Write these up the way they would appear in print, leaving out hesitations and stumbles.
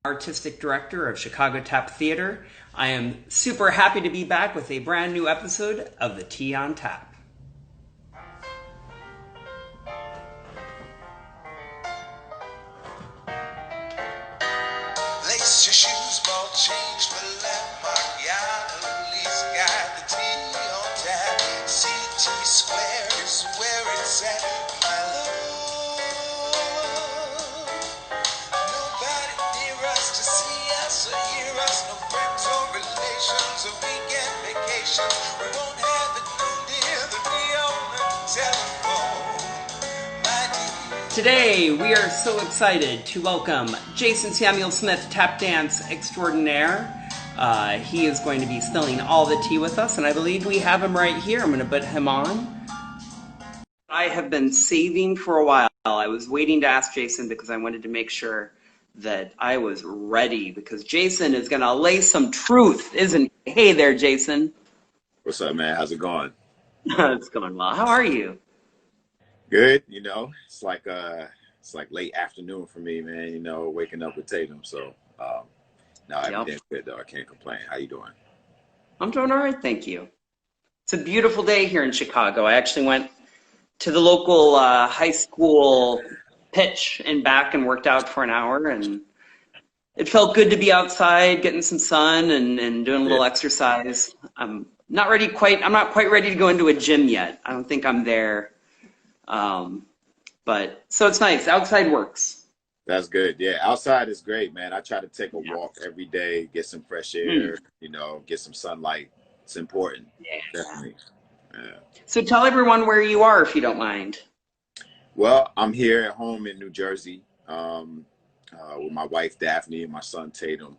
Artistic Director of Chicago Tap Theater. I am super happy to be back with a brand new episode of the Tea on Tap. Lace your shoes, ball change for landmark. Police got the tea on tap. CT Square is where it's at, my love. Nobody near us to see us or hear us. No friends or relations, a weekend vacation. We won't have it near the reopen telephone, my dear. Today, we are so excited to welcome Jason Samuel Smith, tap dance extraordinaire. He is going to be spilling all the tea with us, and I believe we have him right here. I'm going to put him on. I have been saving for a while. I was waiting to ask Jason because I wanted to make sure that I was ready, because Jason is going to lay some truth, isn't he? Hey there, Jason. What's up, man? How's it going? It's going well. How are you? Good. It's like late afternoon for me, man. Waking up with Tatum. So no, everything's good though. I can't complain. How you doing? I'm doing all right, thank you. It's a beautiful day here in Chicago. I actually went to the local high school pitch and back and worked out for an hour, and it felt good to be outside, getting some sun and doing a little exercise. I'm not quite ready to go into a gym yet. I don't think I'm there. But so it's nice. Outside works. That's good. Yeah, outside is great, man. I try to take a walk every day, get some fresh air, get some sunlight. It's important. Yeah. Definitely. Yeah. So tell everyone where you are, if you don't mind. Well, I'm here at home in New Jersey with my wife, Daphne, and my son, Tatum.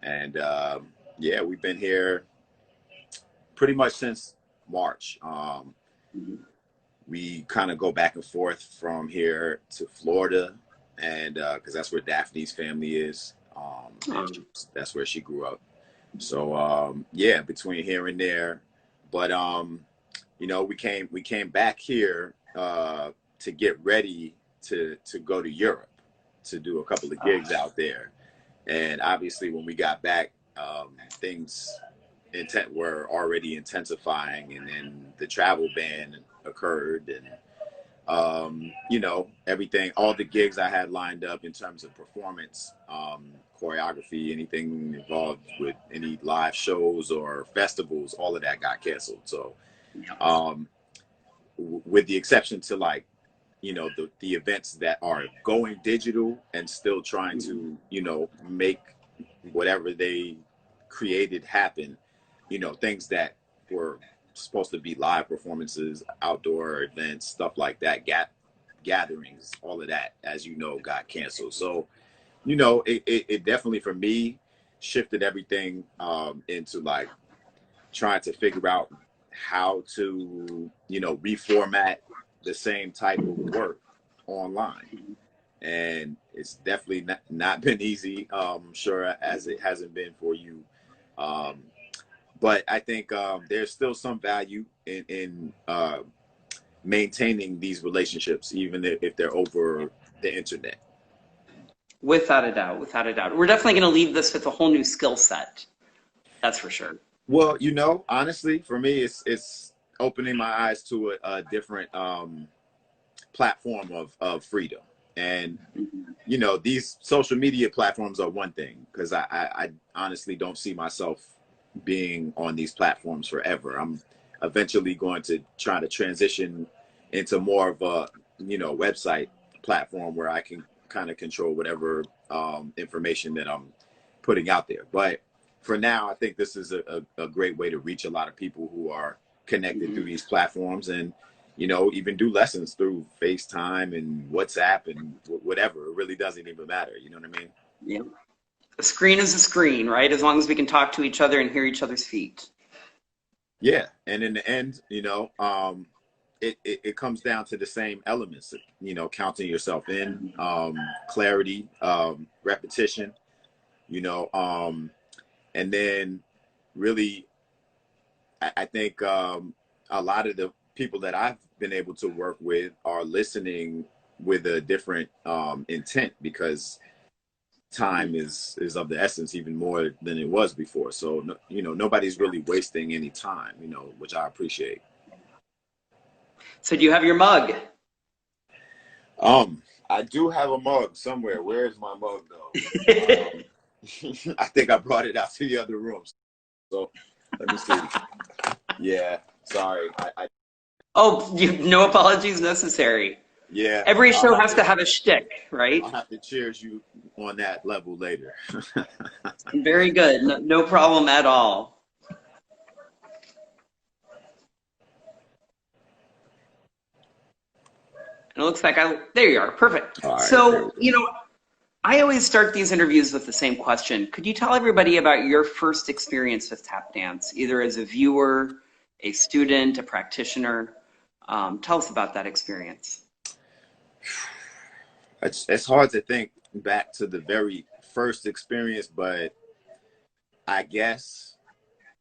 And we've been here pretty much since March. We kind of go back and forth from here to Florida, and because that's where Daphne's family is. That's where she grew up. So between here and there. But we came back here to get ready to go to Europe to do a couple of gigs out there. And obviously when we got back, things were already intensifying, and then the travel ban occurred, and everything, all the gigs I had lined up in terms of performance, choreography, anything involved with any live shows or festivals, all of that got canceled. So with the exception to the events that are going digital and still trying to make whatever they created happen, things that were supposed to be live performances, outdoor events, stuff like that, gatherings, all of that, as got canceled. So, it definitely, for me, shifted everything into trying to figure out how to, reformat the same type of work online. And it's definitely not been easy, sure, as it hasn't been for you. But I think there's still some value in maintaining these relationships, even if they're over the internet. Without a doubt, without a doubt. We're definitely going to leave this with a whole new skill set. That's for sure. Well, honestly, for me, it's opening my eyes to a different platform of freedom. And, these social media platforms are one thing, because I honestly don't see myself being on these platforms forever. I'm eventually going to try to transition into more of a, website platform where I can kind of control whatever information that I'm putting out there. But for now, I think this is a great way to reach a lot of people who are connected through these platforms, and even do lessons through FaceTime and WhatsApp and whatever. It really doesn't even matter. You know what I mean? Yeah. A screen is a screen, right? As long as we can talk to each other and hear each other's feet. Yeah. And in the end, it comes down to the same elements, counting yourself in, clarity, repetition, and then really, I think a lot of the people that I've been able to work with are listening with a different intent, because time is of the essence even more than it was before. So you know, nobody's really wasting any time, you know, which I appreciate. So do you have your mug? I do have a mug somewhere. Where is my mug though? I think I brought it out to the other room. So let me see. Yeah, sorry. Oh, no apologies necessary. Yeah. Every show has to have a shtick, right? I'll have to cheers you on that level later. Very good. No, no problem at all. And it looks like there you are. Perfect. All right, So, you know, I always start these interviews with the same question. Could you tell everybody about your first experience with tap dance, either as a viewer, a student, a practitioner? Tell us about that experience. It's hard to think back to the very first experience, but I guess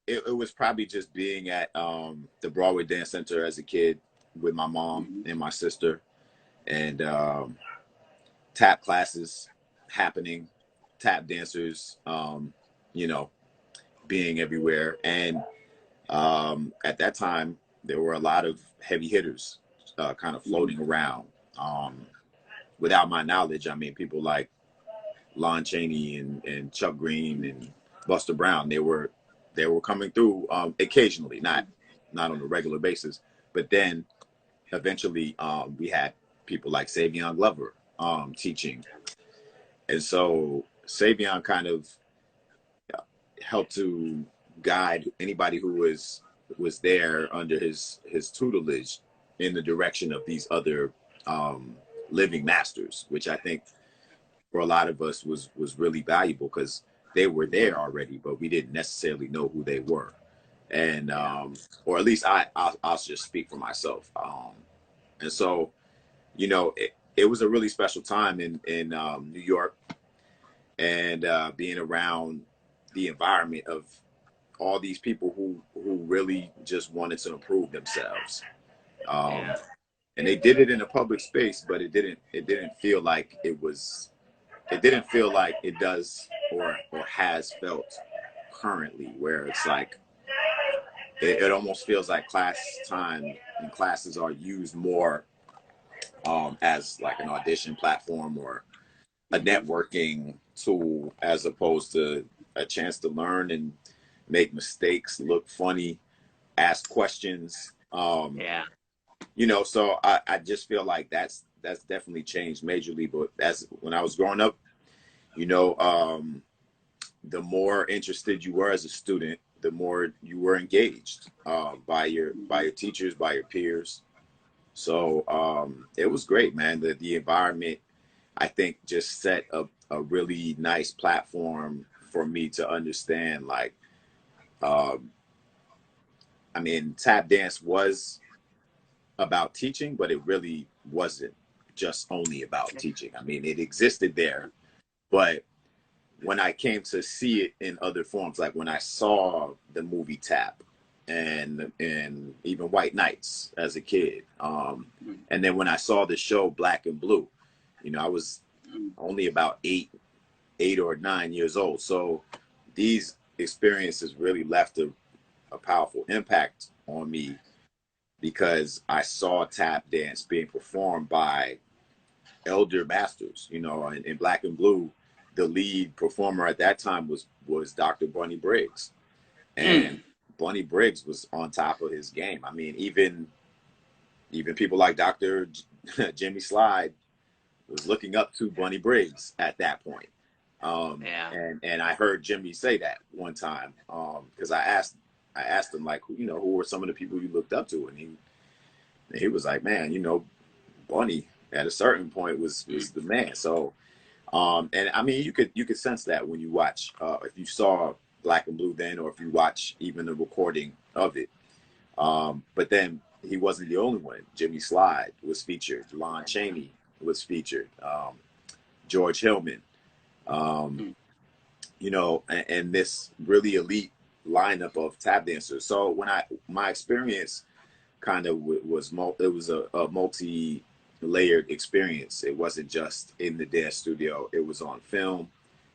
it was probably just being at the Broadway Dance Center as a kid with my mom and my sister, and tap classes happening, tap dancers, you know, being everywhere. And at that time, there were a lot of heavy hitters kind of floating around. Without my knowledge, I mean, people like Lon Chaney and Chuck Green and Buster Brown, they were coming through occasionally, not on a regular basis. But then eventually we had people like Savion Glover teaching. And so Savion kind of helped to guide anybody who was there under his tutelage in the direction of these other living masters, which I think for a lot of us was really valuable because they were there already, but we didn't necessarily know who they were. And or at least I'll just speak for myself. And so, you know, it was a really special time in New York, and being around the environment of all these people who really just wanted to improve themselves. And they did it in a public space, but it didn't feel like it didn't feel like it does or has felt currently, where it's like it almost feels like class time and classes are used more as like an audition platform or a networking tool, as opposed to a chance to learn and make mistakes, look funny, ask questions. You know, so I just feel like that's definitely changed majorly. But as when I was growing up, you know, the more interested you were as a student, the more you were engaged by your teachers, by your peers. So it was great, man. The environment, I think, just set a really nice platform for me to understand, like, I mean, tap dance was about teaching, but it really wasn't just only about teaching. I mean, it existed there, but when I came to see it in other forms, like when I saw the movie Tap and even White Nights as a kid, and then when I saw the show Black and Blue, you know, I was only about 8 or 9 years old. So these experiences really left a powerful impact on me, because I saw tap dance being performed by elder masters. You know, in Black and Blue, the lead performer at that time was Dr. Bunny Briggs. And Bunny Briggs was on top of his game. I mean, even people like Dr. Jimmy Slide was looking up to Bunny Briggs at that point. And I heard Jimmy say that one time, because I asked him, like, you know, who were some of the people you looked up to, and he was like, man, you know, Bunny at a certain point was the man. So and I mean, you could sense that when you watch, if you saw Black and Blue then, or if you watch even the recording of it. But then he wasn't the only one. Jimmy Slide was featured. Lon Chaney was featured. George Hillman. You know, and this really elite lineup of tap dancers. So when my experience kind of was a multi-layered experience. It wasn't just in the dance studio. It was on film.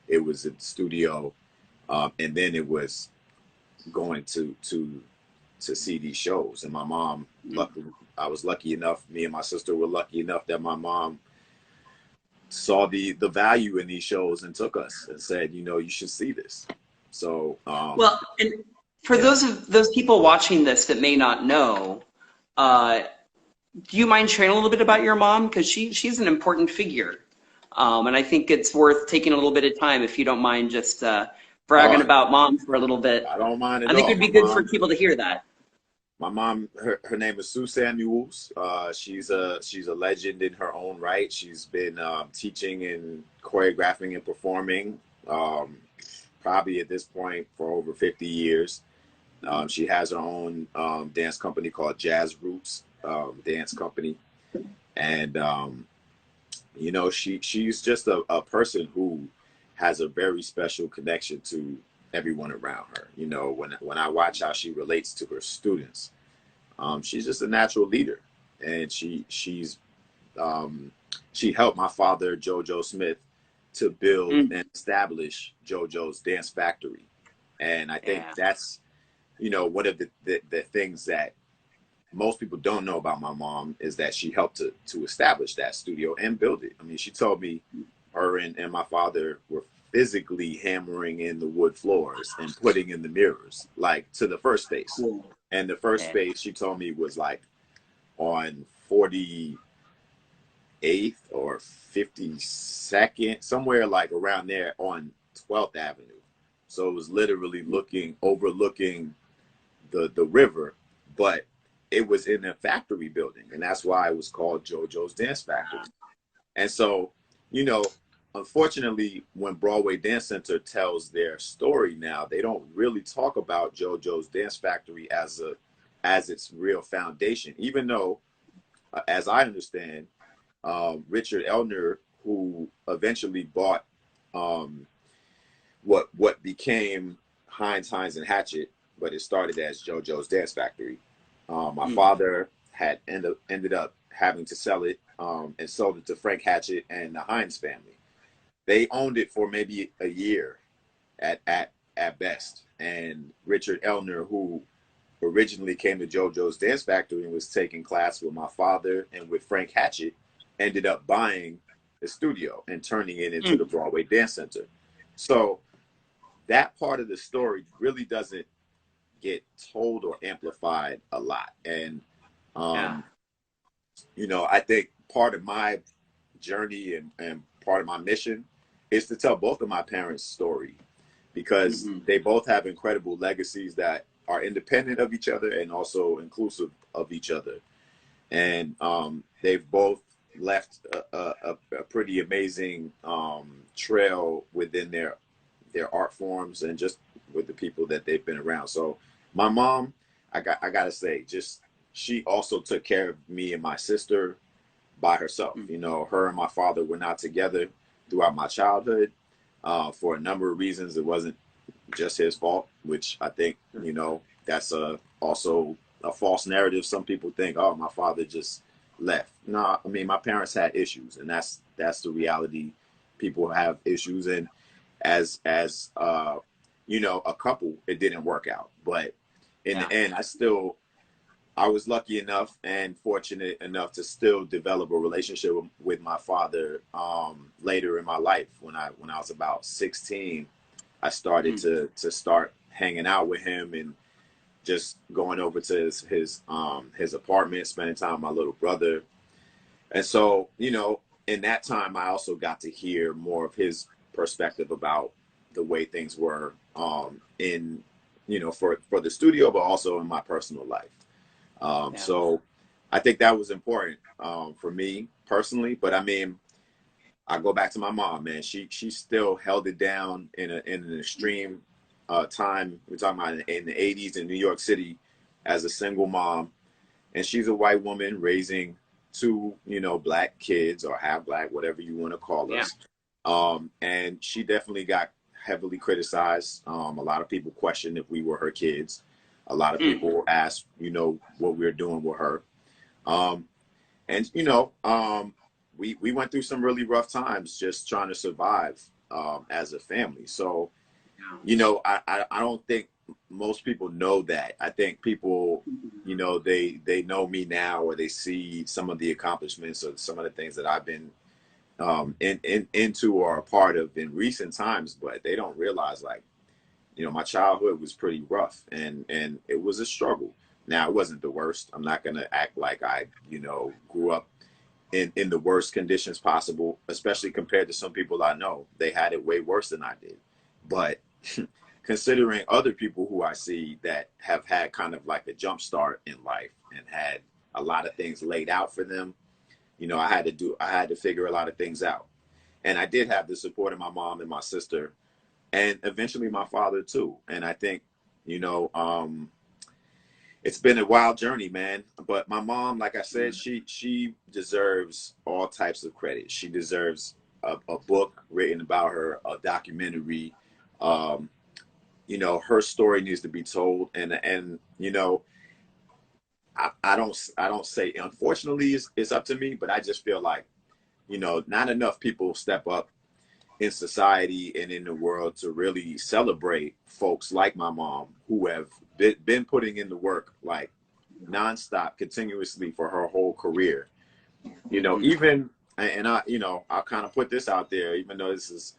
it was a studio, and then it was going to see these shows. And my mom, I was lucky enough, me and my sister were lucky enough that my mom saw the value in these shows and took us and said, you know, you should see this. So well, and for those people watching this that may not know, do you mind sharing a little bit about your mom? Because she's an important figure. And I think it's worth taking a little bit of time, if you don't mind, just bragging about mom for a little bit. I don't mind at all. I think it'd be good for people to hear that. My mom, her name is Sue Samuels. She's a legend in her own right. She's been teaching and choreographing and performing probably at this point for over 50 years. She has her own dance company called Jazz Roots Dance Company. And, you know, she's just a person who has a very special connection to everyone around her. You know, when I watch how she relates to her students, she's just a natural leader. And she helped my father, JoJo Smith, to build and establish JoJo's Dance Factory. And I think that's, you know, one of the things that most people don't know about my mom is that she helped to establish that studio and build it. I mean, she told me her and my father were physically hammering in the wood floors and putting in the mirrors, like to the first space. Cool. And the first space, she told me, was like on 48th or 52nd, somewhere like around there on 12th Avenue. So it was literally overlooking the river, but it was in a factory building, and that's why it was called JoJo's Dance Factory. And so, you know, unfortunately, when Broadway Dance Center tells their story now, they don't really talk about JoJo's Dance Factory as its real foundation, even though, as I understand, Richard Elner, who eventually bought what became Hines, and Hatchett, but it started as JoJo's Dance Factory. My father had ended up having to sell it and sold it to Frank Hatchett and the Hines family. They owned it for maybe a year at best. And Richard Elner, who originally came to JoJo's Dance Factory and was taking class with my father and with Frank Hatchett, ended up buying the studio and turning it into the Broadway Dance Center. So that part of the story really doesn't get told or amplified a lot. And, you know, I think part of my journey and part of my mission is to tell both of my parents' story, because they both have incredible legacies that are independent of each other and also inclusive of each other. And they've both left a pretty amazing trail within their art forms and just with the people that they've been around. So my mom, I gotta say, just she also took care of me and my sister by herself. You know, her and my father were not together throughout my childhood for a number of reasons. It wasn't just his fault, which I think, you know, that's also a false narrative. Some people think, oh, my father just left. No, I mean, my parents had issues, and that's the reality. People have issues, and as you know, a couple, it didn't work out. But in the end, I was lucky enough and fortunate enough to still develop a relationship with my father later in my life. When I was about 16, I started to start hanging out with him and just going over to his apartment, spending time with my little brother. And so, you know, in that time, I also got to hear more of his perspective about the way things were in, you know, for the studio, but also in my personal life. So I think that was important for me personally. But I mean, I go back to my mom, man. She still held it down in an extreme time. We're talking about in the 80s in New York City as a single mom. And she's a white woman raising two, you know, black kids, or half black, whatever you want to call us. And she definitely got heavily criticized. A lot of people questioned if we were her kids. A lot of people asked, you know, what we were doing with her. And, you know, we went through some really rough times just trying to survive as a family. So, you know, I don't think most people know that. I think people, you know, they know me now, or they see some of the accomplishments or some of the things that I've been into or a part of in recent times, but they don't realize, like, you know, my childhood was pretty rough, and it was a struggle. Now, it wasn't the worst. I'm not gonna act like I, you know, grew up in the worst conditions possible, especially compared to some people I know. They had it way worse than I did. But considering other people who I see that have had kind of like a jump start in life and had a lot of things laid out for them, you know, I had to figure a lot of things out. And I did have the support of my mom and my sister, and eventually my father too. And I think, you know, it's been a wild journey, man. But my mom, like I said, she deserves all types of credit. She deserves a book written about her, a documentary. You know, her story needs to be told. And you know, I don't say, unfortunately, it's up to me, but I just feel like, you know, not enough people step up in society and in the world to really celebrate folks like my mom, who have been putting in the work like nonstop, continuously for her whole career. You know, even, and I, you know, I'll kind of put this out there, even though this is,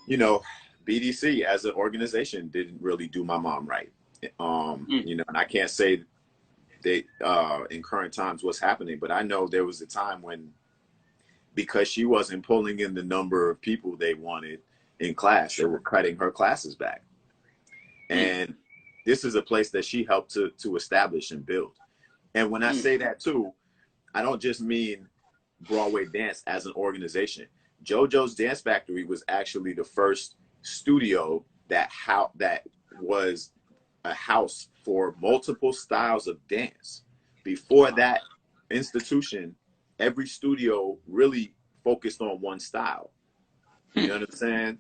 you know, BDC as an organization didn't really do my mom right. You know, and I can't say they in current times what's happening, but I know there was a time when, because she wasn't pulling in the number of people they wanted in class, they were cutting her classes back. And this is a place that she helped to establish and build. And when I say that too, I don't just mean Broadway Dance as an organization. JoJo's Dance Factory was actually the first studio that was a house for multiple styles of dance. Before that institution, every studio really focused on one style. You know what I'm saying?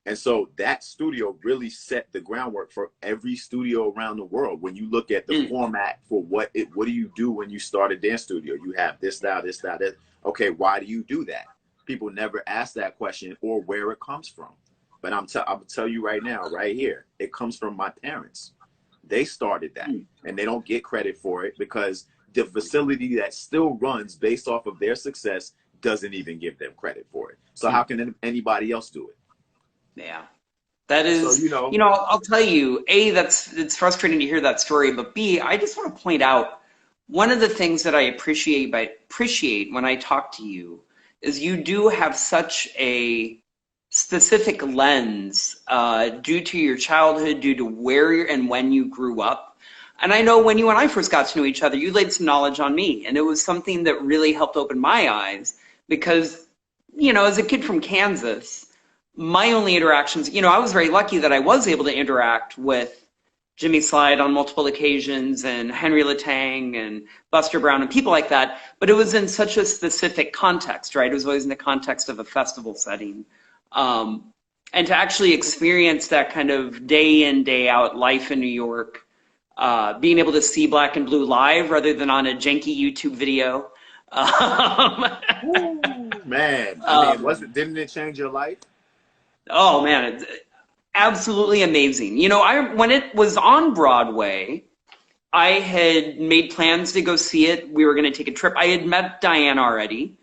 And so that studio really set the groundwork for every studio around the world. When you look at the format for what do you do when you start a dance studio? You have this style, this style, that. Okay, why do you do that? People never ask that question or where it comes from. But I'm tell you right now, right here, it comes from my parents. They started that, and they don't get credit for it because the facility that still runs based off of their success doesn't even give them credit for it. So how can anybody else do it? Yeah, that is, so, you know, I'll tell you, A, it's frustrating to hear that story, but B, I just want to point out one of the things that I appreciate when I talk to you is you do have such a specific lens due to your childhood, due to where and when you grew up. And I know when you and I first got to know each other, you laid some knowledge on me, and it was something that really helped open my eyes because, you know, as a kid from Kansas, my only interactions, you know, I was very lucky that I was able to interact with Jimmy Slide on multiple occasions and Henry Latang and Buster Brown and people like that, but it was in such a specific context, right? It was always in the context of a festival setting. And to actually experience that kind of day in, day out life in New York, being able to see Black and Blue live rather than on a janky YouTube video. Man, I mean, didn't it change your life? Oh man, it's absolutely amazing. You know, when it was on Broadway, I had made plans to go see it. We were going to take a trip. I had met Diane already.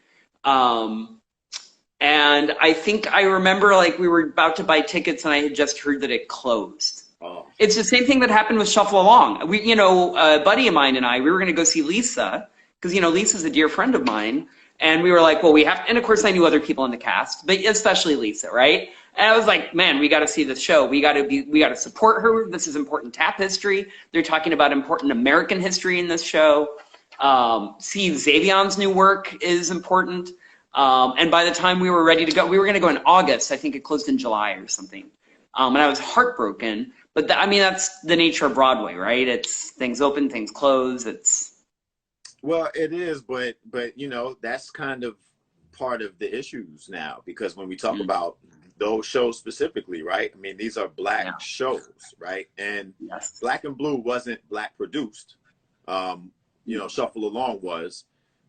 And I think I remember, like, we were about to buy tickets and I had just heard that it closed. Oh. It's the same thing that happened with Shuffle Along. We, you know, a buddy of mine and I, we were going to go see Lisa because, you know, Lisa's a dear friend of mine. And we were like, well, we have, and of course I knew other people in the cast, but especially Lisa, right? And I was like, man, we got to see this show. We got to support her. This is important tap history. They're talking about important American history in this show. See Xavion's new work is important. And by the time we were ready to go, we were going to go in August. I think it closed in July or something. And I was heartbroken. But I mean, that's the nature of Broadway, right? It's things open, things close. Well, it is, but you know, that's kind of part of the issues now, because when we talk about those shows specifically, right? I mean, these are Black shows, right? And Black and Blue wasn't Black produced. You know, Shuffle Along was.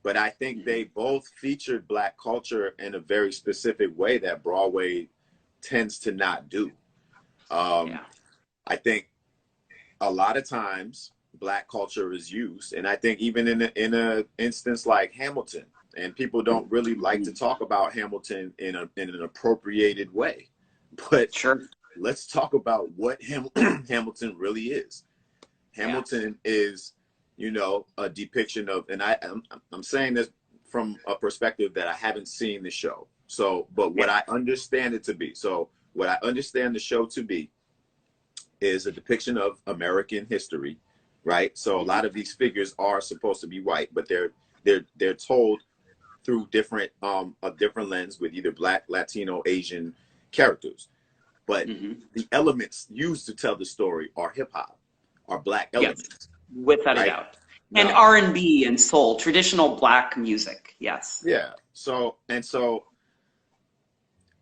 but I think they both featured Black culture in a very specific way that Broadway tends to not do. Yeah. I think a lot of times Black culture is used, and I think even in a instance like Hamilton, and people don't really like to talk about Hamilton in an appropriated way, but Sure. let's talk about what Hamilton really is. Hamilton is, you know, a depiction of, and I'm saying this from a perspective that I haven't seen the show. So, but what I understand it to be, so what I understand the show to be is a depiction of American history, right? So a lot of these figures are supposed to be white, but they're told through different a different lens with either Black, Latino, Asian characters. But the elements used to tell the story are hip hop, are Black elements. Yes, without right? a doubt. And R&B and soul, traditional Black music. Yes. Yeah. So,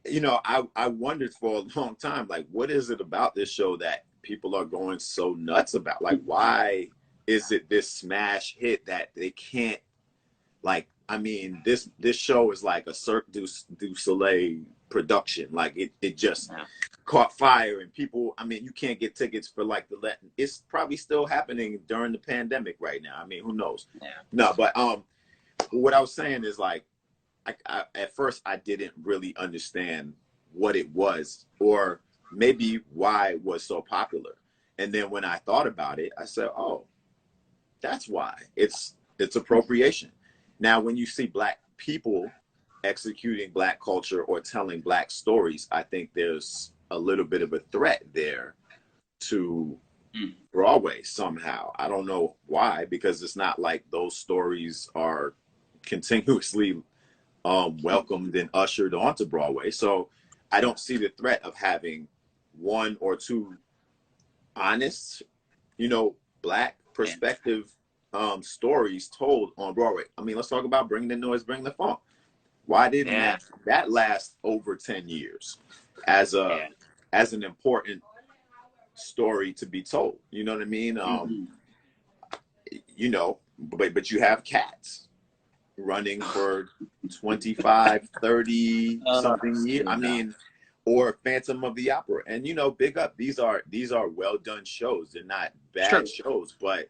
you know, I wondered for a long time, like, what is it about this show that people are going so nuts about? Like, why is it this smash hit that they can't, like, I mean, this show is like a Cirque du Soleil production. Like, it just caught fire, and people, I mean, you can't get tickets for like it's probably still happening during the pandemic right now. I mean, who knows? Yeah. No, but what I was saying is, like, I at first I didn't really understand what it was, or maybe why it was so popular. And then when I thought about it, I said, oh, that's why. It's appropriation. Now, when you see Black people executing Black culture or telling Black stories, I think there's a little bit of a threat there to Broadway somehow. I don't know why, because it's not like those stories are continuously welcomed and ushered onto Broadway. So I don't see the threat of having one or two honest, you know, Black perspective stories told on Broadway. I mean, let's talk about Bring the Noise, Bring the Funk. Why didn't that last over 10 years as an important story to be told? You know what I mean? You know, but you have Cats running for 25, 30 something years. I mean, or Phantom of the Opera. And, you know, big up. These are well done shows. They're not bad shows, but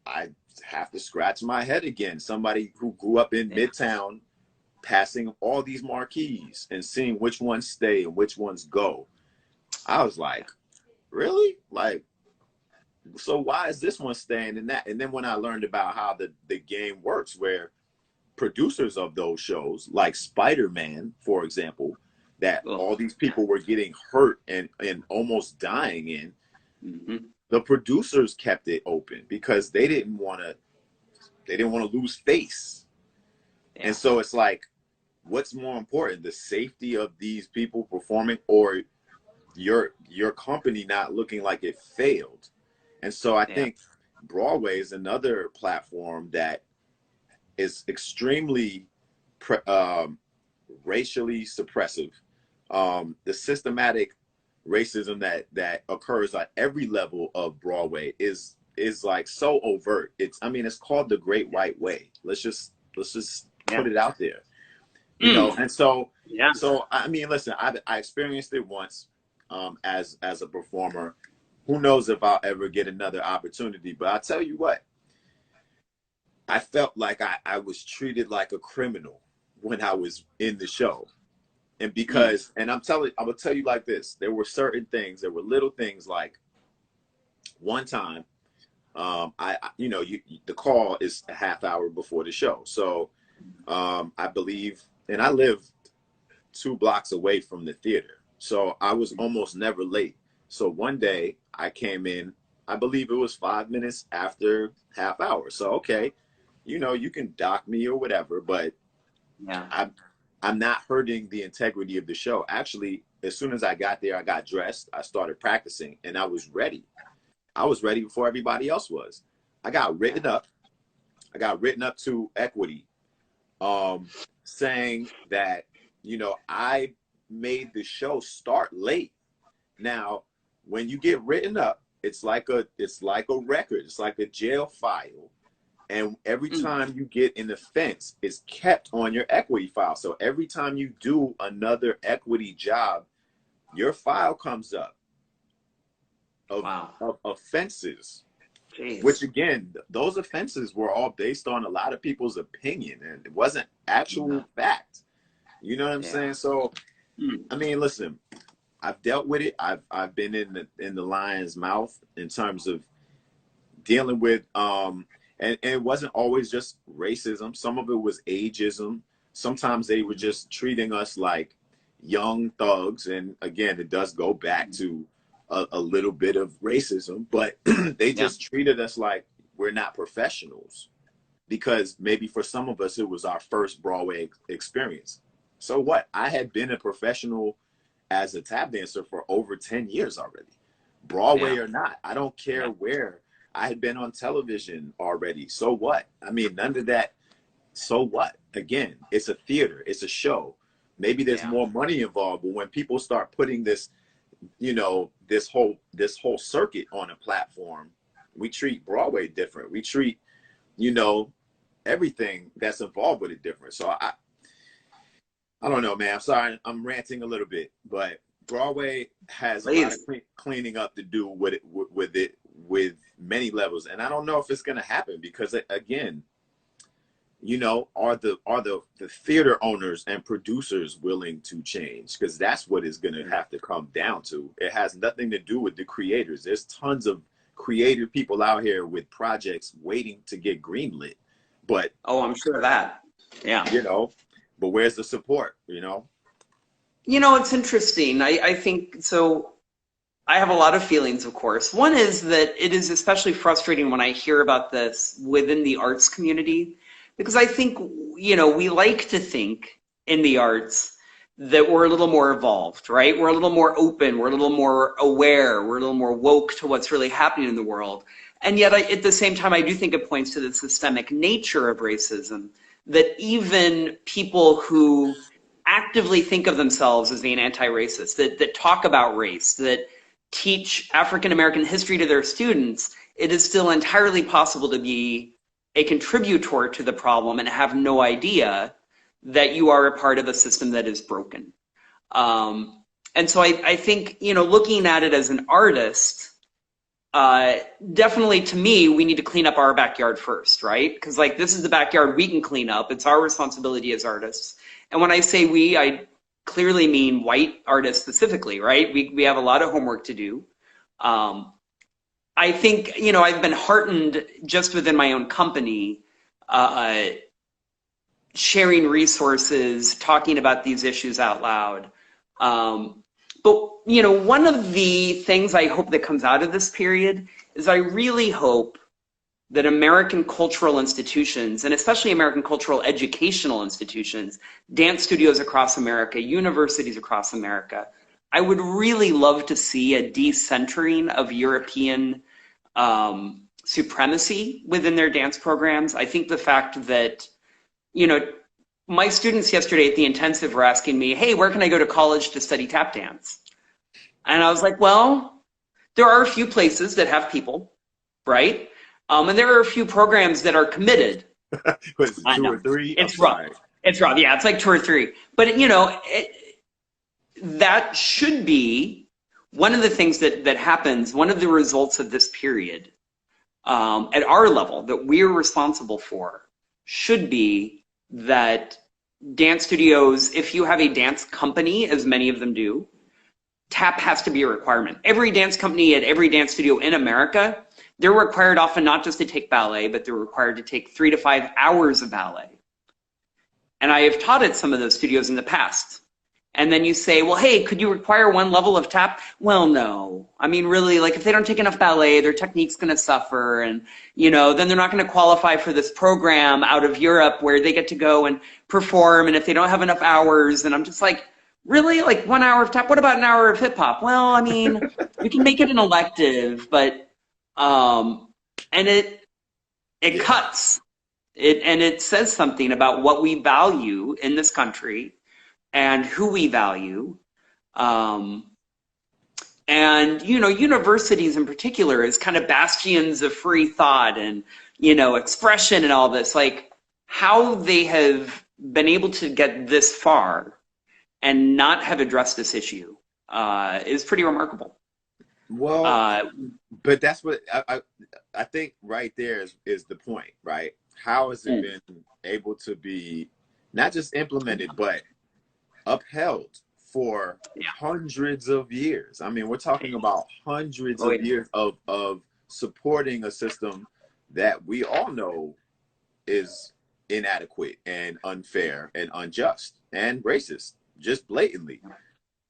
I have to scratch my head again. Somebody who grew up in Midtown, passing all these marquees and seeing which ones stay and which ones go. I was like, really? Like, so why is this one staying in that? And then when I learned about how the game works, where producers of those shows, like Spider-Man, for example, that all these people were getting hurt and almost dying in, the producers kept it open because they didn't want to lose face. And so it's like, what's more important, the safety of these people performing, or your company not looking like it failed? And so I think Broadway is another platform that is extremely racially suppressive. The systematic racism that occurs at every level of Broadway is like so overt. It's called the Great White Way. Let's just put it out there, you know. And so I mean, listen, I experienced it once as a performer. Who knows if I'll ever get another opportunity? But I'll tell you what, I felt like I was treated like a criminal when I was in the show. And because, and I'm gonna tell you like this, there were certain things, there were little things, like one time, the call is a half hour before the show. So I believe, and I live 2 blocks away from the theater, so I was almost never late. So one day I came in, I believe it was 5 minutes after half hour. So, okay, you know, you can dock me or whatever, but I'm not hurting the integrity of the show. Actually, as soon as I got there, I got dressed, I started practicing, and I was ready. I was ready before everybody else was. I got written up to Equity, saying that, you know, I made the show start late. Now, when you get written up, it's like a record. It's like a jail file. And every time you get an offense, it's kept on your equity file. So every time you do another equity job, your file comes up of offenses. Jeez. Which again, those offenses were all based on a lot of people's opinion, and it wasn't actual fact. You know what I'm saying? So, I mean, listen, I've dealt with it. I've been in the lion's mouth in terms of dealing with and it wasn't always just racism. Some of it was ageism. Sometimes they were just treating us like young thugs, and again, it does go back to a little bit of racism, but they just treated us like we're not professionals, because maybe for some of us it was our first Broadway experience. So what? I had been a professional as a tap dancer for over 10 years already, Broadway or not. I don't care where. I had been on television already. So what? I mean, none of that. So what? Again, it's a theater, it's a show. Maybe there's more money involved, but when people start putting this, you know, this whole circuit on a platform, we treat Broadway different. We treat, you know, everything that's involved with it different. So I don't know, man. I'm sorry, I'm ranting a little bit, but Broadway has a lot of cleaning up to do with it with many levels, and I don't know if it's going to happen, because again, you know, are the theater owners and producers willing to change? Because that's what it's going to have to come down to. It has nothing to do with the creators. There's tons of creative people out here with projects waiting to get greenlit, but I'm sure of that. Yeah. You know, but where's the support? You know, it's interesting. I think so. I have a lot of feelings, of course. One is that it is especially frustrating when I hear about this within the arts community, because I think, you know, we like to think in the arts that we're a little more evolved, right? We're a little more open, we're a little more aware, we're a little more woke to what's really happening in the world. And yet, at the same time, I do think it points to the systemic nature of racism, that even people who actively think of themselves as being anti-racist, that talk about race, that teach African-American history to their students, it is still entirely possible to be a contributor to the problem and have no idea that you are a part of a system that is broken. And so I think, you know, looking at it as an artist, definitely to me, we need to clean up our backyard first, right? Because like, this is the backyard we can clean up. It's our responsibility as artists. And when I say we, I clearly mean white artists specifically, right? We have a lot of homework to do. I think, you know, I've been heartened just within my own company, sharing resources, talking about these issues out loud. But, you know, one of the things I hope that comes out of this period is I really hope that American cultural institutions, and especially American cultural educational institutions, dance studios across America, universities across America, I would really love to see a decentering of European supremacy within their dance programs. I think the fact that, you know, my students yesterday at the intensive were asking me, hey, where can I go to college to study tap dance? And I was like, well, there are a few places that have people, right? And there are a few programs that are committed. Was it 2 or 3? It's rough. It's rough. Yeah, it's like 2 or 3. But, you know, that should be one of the things that happens, one of the results of this period at our level that we're responsible for should be that dance studios, if you have a dance company, as many of them do, tap has to be a requirement. Every dance company at every dance studio in America, they're required often not just to take ballet, but they're required to take 3 to 5 hours of ballet. And I have taught at some of those studios in the past. And then you say, well, hey, could you require 1 level of tap? Well, no. I mean, really, like if they don't take enough ballet, their technique's going to suffer. And, you know, then they're not going to qualify for this program out of Europe where they get to go and perform. And if they don't have enough hours, and I'm just like, really? Like 1 hour of tap? What about an hour of hip hop? Well, I mean, we can make it an elective, but, and it cuts it, and it says something about what we value in this country and who we value. And, you know, universities in particular as kind of bastions of free thought and expression and all this, like how they have been able to get this far and not have addressed this issue is pretty remarkable. Well, Uh, but that's what I think right there is the point, right? How has it been able to be not just implemented, but upheld for hundreds of years? I mean, we're talking about hundreds oh, of yeah. years of supporting a system that we all know is inadequate and unfair and unjust and racist, just blatantly.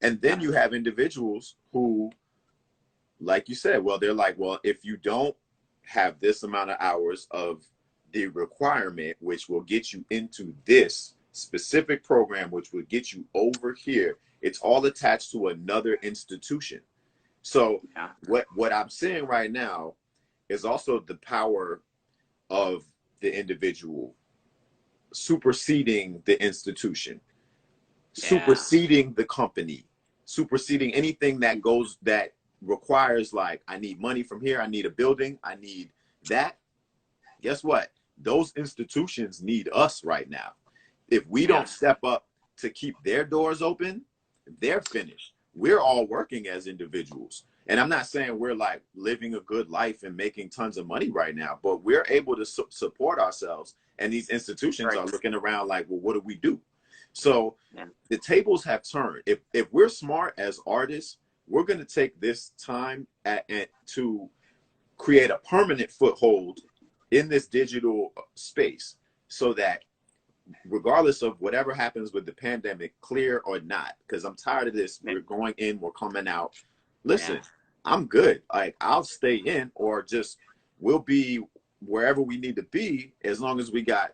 And then you have individuals who, like you said, well, they're like, well, if you don't have this amount of hours of the requirement, which will get you into this specific program, which will get you over here, it's all attached to another institution. So Yeah. what I'm seeing right now is also the power of the individual superseding the institution, superseding the company, superseding anything that goes that requires, like, I need money from here, I need a building, I need that. Guess what? Those institutions need us right now. If we don't step up to keep their doors open, they're finished. We're all working as individuals. And I'm not saying we're like living a good life and making tons of money right now, but we're able to support ourselves. And these institutions are looking around like, well, what do we do? So the tables have turned. If we're smart as artists, we're going to take this time to create a permanent foothold in this digital space, so that regardless of whatever happens with the pandemic, clear or not, because I'm tired of this, we're going in, we're coming out. Listen, I'm good. Like, I'll stay in, or just we'll be wherever we need to be as long as we got,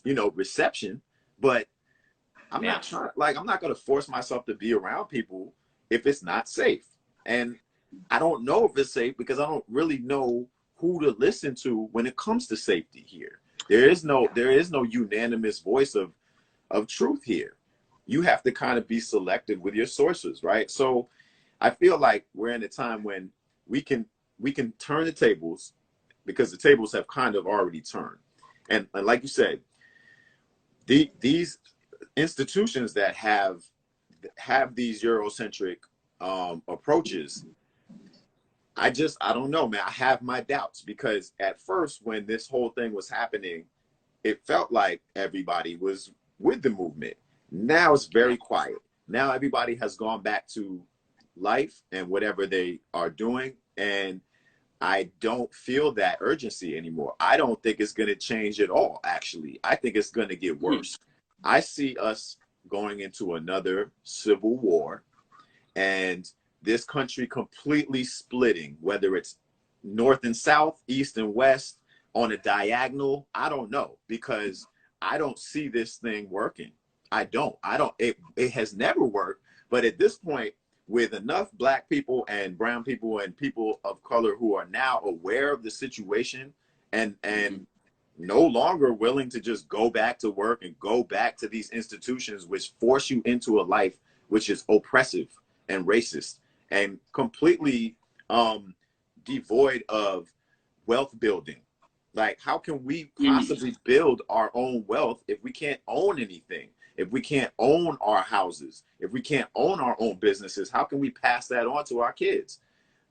reception. But I'm not trying, like, I'm not going to force myself to be around people if it's not safe. And I don't know if it's safe because I don't really know who to listen to when it comes to safety here. There is no unanimous voice of truth here. You have to kind of be selective with your sources, right? So I feel like we're in a time when we can turn the tables, because the tables have kind of already turned. And like you said, these institutions that have these Eurocentric approaches, I don't know, man. I have my doubts, because at first, when this whole thing was happening, it felt like everybody was with the movement. Now it's very quiet. Now everybody has gone back to life and whatever they are doing. And I don't feel that urgency anymore. I don't think it's going to change at all, actually. I think it's going to get worse. I see us going into another civil war, and this country completely splitting, whether it's north and south, east and west, on a diagonal. I don't know, because I don't see this thing working. It has never worked. But at this point, with enough Black people and brown people and people of color who are now aware of the situation and no longer willing to just go back to work and go back to these institutions which force you into a life which is oppressive and racist and completely devoid of wealth building. Like, how can we possibly build our own wealth if we can't own anything? If we can't own our houses, if we can't own our own businesses, how can we pass that on to our kids?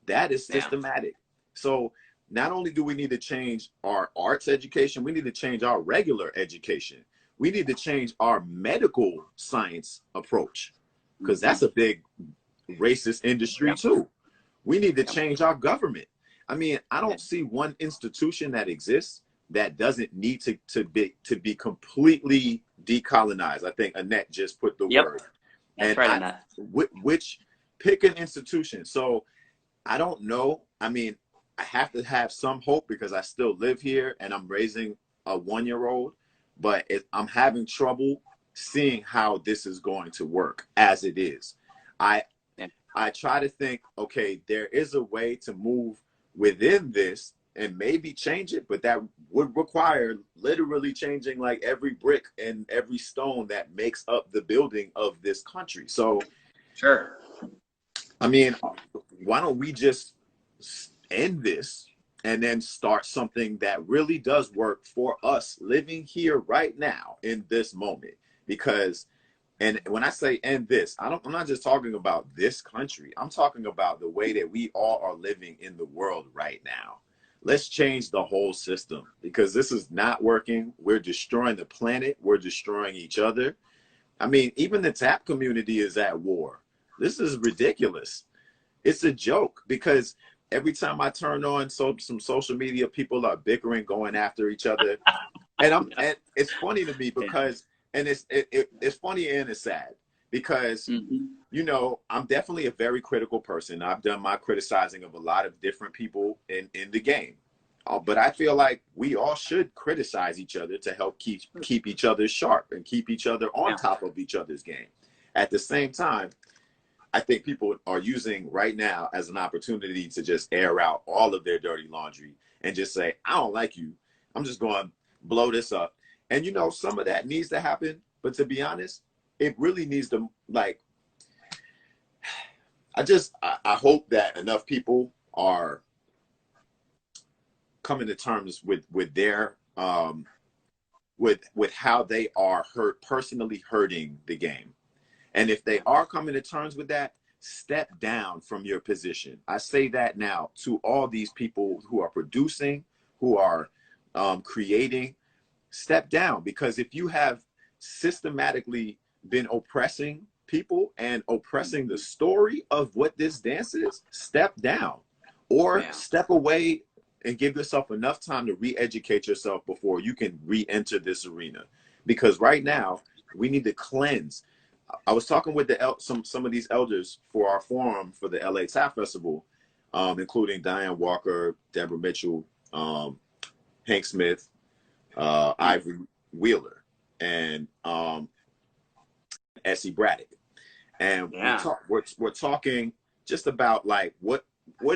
That is systematic. So not only do we need to change our arts education, we need to change our regular education. We need to change our medical science approach, because that's a big racist industry too. We need to change our government. I mean, I don't see one institution that exists that doesn't need to be completely decolonized. I think Annette just put the word. That's and right, Annette. Which pick an institution. So I don't know. I mean, I have to have some hope because I still live here and I'm raising a 1-year-old, but I'm having trouble seeing how this is going to work as it is. I try to think, okay, there is a way to move within this and maybe change it, but that would require literally changing like every brick and every stone that makes up the building of this country. So, sure. I mean, why don't we just end this and then start something that really does work for us living here right now in this moment. Because, and when I say end this, I'm not just talking about this country. I'm talking about the way that we all are living in the world right now. Let's change the whole system, because this is not working. We're destroying the planet. We're destroying each other. I mean, even the tap community is at war. This is ridiculous. It's a joke, because every time I turn on some social media, people are bickering, going after each other. And it's funny to me because, and it's funny and it's sad, because, you know, I'm definitely a very critical person. I've done my criticizing of a lot of different people in the game. But I feel like we all should criticize each other to help keep each other sharp and keep each other on top of each other's game. At the same time, I think people are using right now as an opportunity to just air out all of their dirty laundry and just say, I don't like you. I'm just going to blow this up. And, you know, some of that needs to happen. But to be honest, it really needs to, like, I hope that enough people are coming to terms with their, with how they are personally hurting the game. And if they are coming to terms with that, step down from your position. I say that now to all these people who are producing, who are creating. Step down, because if you have systematically been oppressing people and oppressing the story of what this dance is, step down, or step away and give yourself enough time to re-educate yourself before you can re-enter this arena. Because right now we need to cleanse. I was talking with some of these elders for our forum for the LA Tap Festival, including Diane Walker, Deborah Mitchell, Hank Smith, Ivory Wheeler, and Essie Braddock. And we're talking just about like what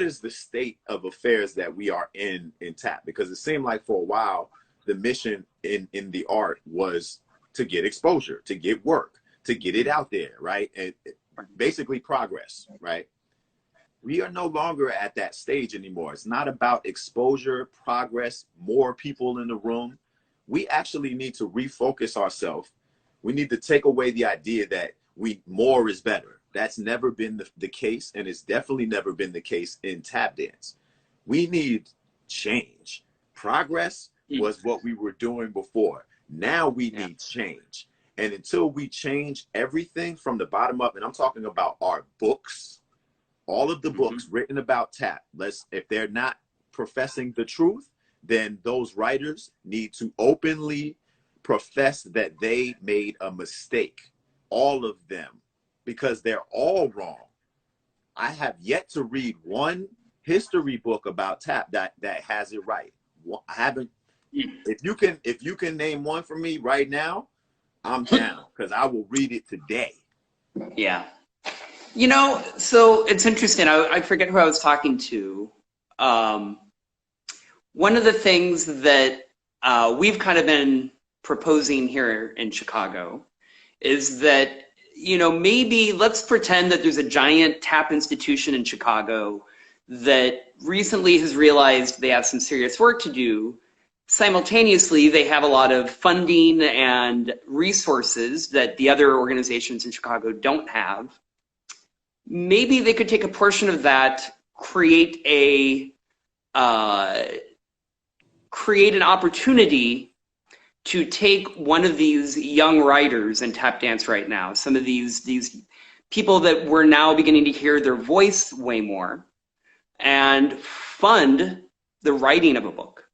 is the state of affairs that we are in tap, because it seemed like for a while the mission in the art was to get exposure, to get work, to get it out there, right? And basically progress, right? We are no longer at that stage anymore. It's not about exposure, progress, more people in the room. We actually need to refocus ourselves. We need to take away the idea that more is better. That's never been the case, and it's definitely never been the case in tap dance. We need change. Progress was what we were doing before. Now we need change. And until we change everything from the bottom up, and I'm talking about our books, all of the books written about tap, if they're not professing the truth, then those writers need to openly profess that they made a mistake. All of them, because they're all wrong. I have yet to read one history book about tap that has it right. I haven't. If you can name one for me right now, I'm down, because I will read it today. Yeah. You know, so it's interesting. I forget who I was talking to. One of the things that we've kind of been proposing here in Chicago is that, you know, maybe let's pretend that there's a giant tap institution in Chicago that recently has realized they have some serious work to do. Simultaneously, they have a lot of funding and resources that the other organizations in Chicago don't have. Maybe they could take a portion of that, create an opportunity to take one of these young writers in tap dance right now, some of these people that we're now beginning to hear their voice way more, and fund the writing of a book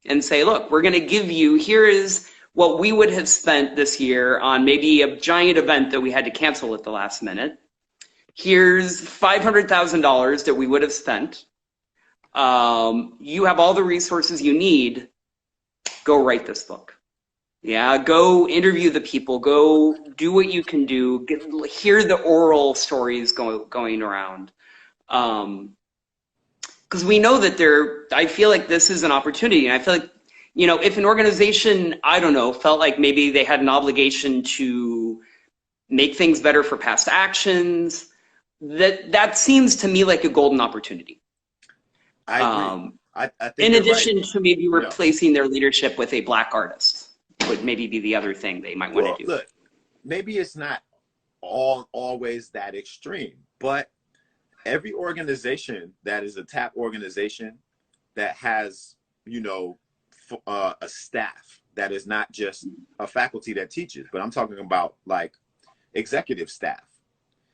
and say, look, we're going to give you, here is what we would have spent this year on maybe a giant event that we had to cancel at the last minute. Here's $500,000 that we would have spent. You have all the resources you need. Go write this book. Yeah, go interview the people. Go do what you can do. Hear the oral stories going around. Because we know that I feel like this is an opportunity. And I feel like, you know, if an organization, I don't know, felt like maybe they had an obligation to make things better for past actions, that seems to me like a golden opportunity. I I think In you're right. addition to maybe Yeah. replacing their leadership with a black artist would maybe be the other thing they might want Well, to do. look, maybe it's not always that extreme, but every organization that is a TAP organization that has, you know, a staff that is not just a faculty that teaches, but I'm talking about like executive staff.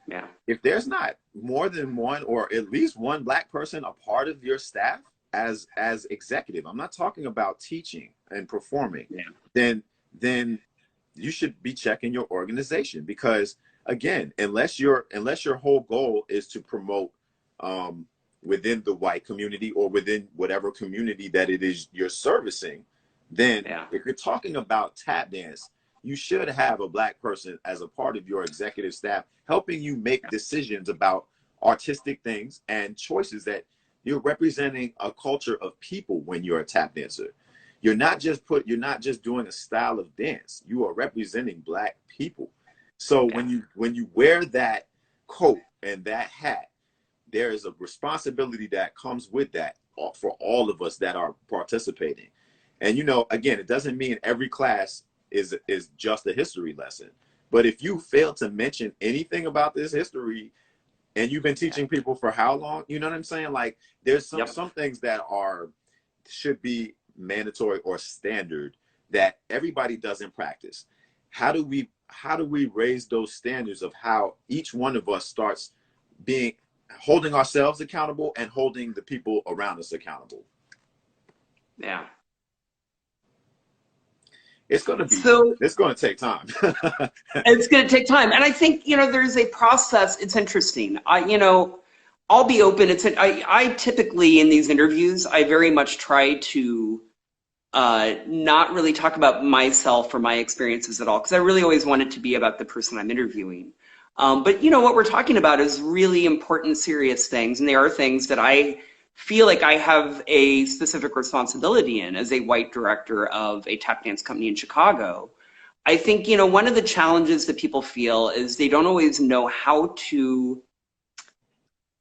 Yeah. If there's not more than one or at least one black person a part of your staff as executive, I'm not talking about teaching and performing, Yeah. then you should be checking your organization, because again, unless your whole goal is to promote within the white community or within whatever community that it is you're servicing, then if you're talking about tap dance, you should have a black person as a part of your executive staff helping you make decisions about artistic things and choices. That you're representing a culture of people when you're a tap dancer. You're not just doing a style of dance. You are representing black people. So when you wear that coat and that hat, there is a responsibility that comes with that for all of us that are participating. And, you know, again, it doesn't mean every class is just a history lesson. But if you fail to mention anything about this history, and you've been teaching people for how long, you know what I'm saying? Like, there's some things that should be mandatory or standard that everybody doesn't practice. How do we raise those standards of how each one of us starts holding ourselves accountable and holding the people around us accountable? Yeah. It's going to take time. It's going to take time. And I think, you know, there's a process. It's interesting. I'll be open. I typically in these interviews, I very much try to not really talk about myself or my experiences at all, because I really always want it to be about the person I'm interviewing. But, you know, what we're talking about is really important, serious things. And they are things that I feel like I have a specific responsibility in as a white director of a tap dance company in Chicago. I think, you know, one of the challenges that people feel is they don't always know how to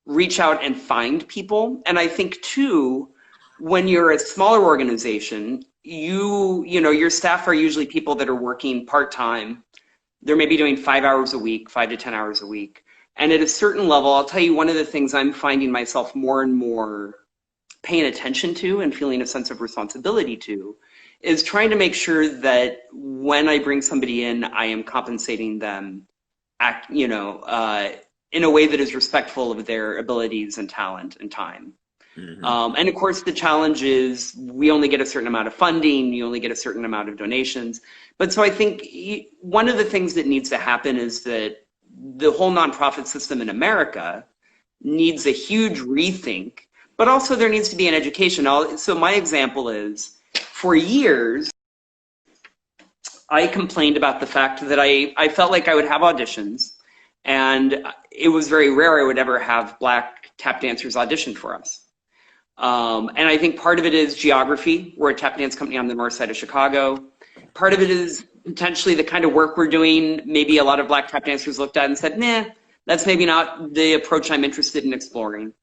reach out and find people. And I think too, when you're a smaller organization, you know, your staff are usually people that are working part-time. They're maybe doing 5 hours a week, 5 to 10 hours a week. And at a certain level, I'll tell you, one of the things I'm finding myself more and more paying attention to and feeling a sense of responsibility to is trying to make sure that when I bring somebody in, I am compensating them, in a way that is respectful of their abilities and talent and time. Mm-hmm. And of course, the challenge is we only get a certain amount of funding, you only get a certain amount of donations. But so I think one of the things that needs to happen is that the whole nonprofit system in America needs a huge rethink, but also there needs to be an education. So my example is, for years, I complained about the fact that I felt like I would have auditions, and it was very rare I would ever have black tap dancers audition for us. And I think part of it is geography. We're a tap dance company on the north side of Chicago. Part of it is potentially the kind of work we're doing. Maybe a lot of black tap dancers looked at and said, nah, that's maybe not the approach I'm interested in exploring.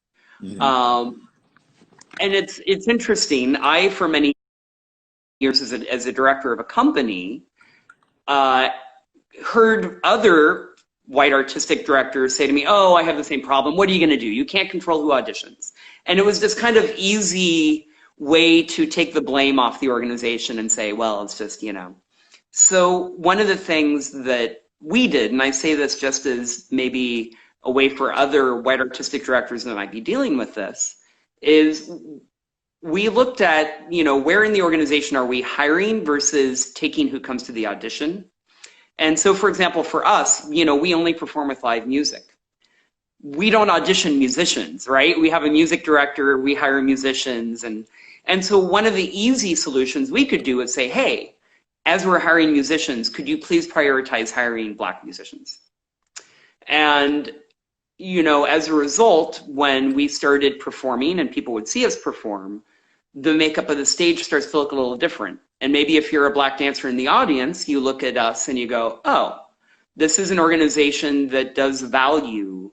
Mm-hmm. And it's interesting. I, for many years as a director of a company, heard other white artistic directors say to me, oh, I have the same problem. What are you going to do? You can't control who auditions. And it was this kind of easy way to take the blame off the organization and say, well, it's just, you know. So one of the things that we did, and I say this just as maybe a way for other white artistic directors that might be dealing with this, is we looked at, you know, where in the organization are we hiring versus taking who comes to the audition. And so, for example, for us, you know, we only perform with live music. We don't audition musicians, right? We have a music director, we hire musicians. And so one of the easy solutions we could do is say, hey, as we're hiring musicians, could you please prioritize hiring black musicians? And, you know, as a result, when we started performing and people would see us perform, the makeup of the stage starts to look a little different. And maybe if you're a black dancer in the audience, you look at us and you go, oh, this is an organization that does value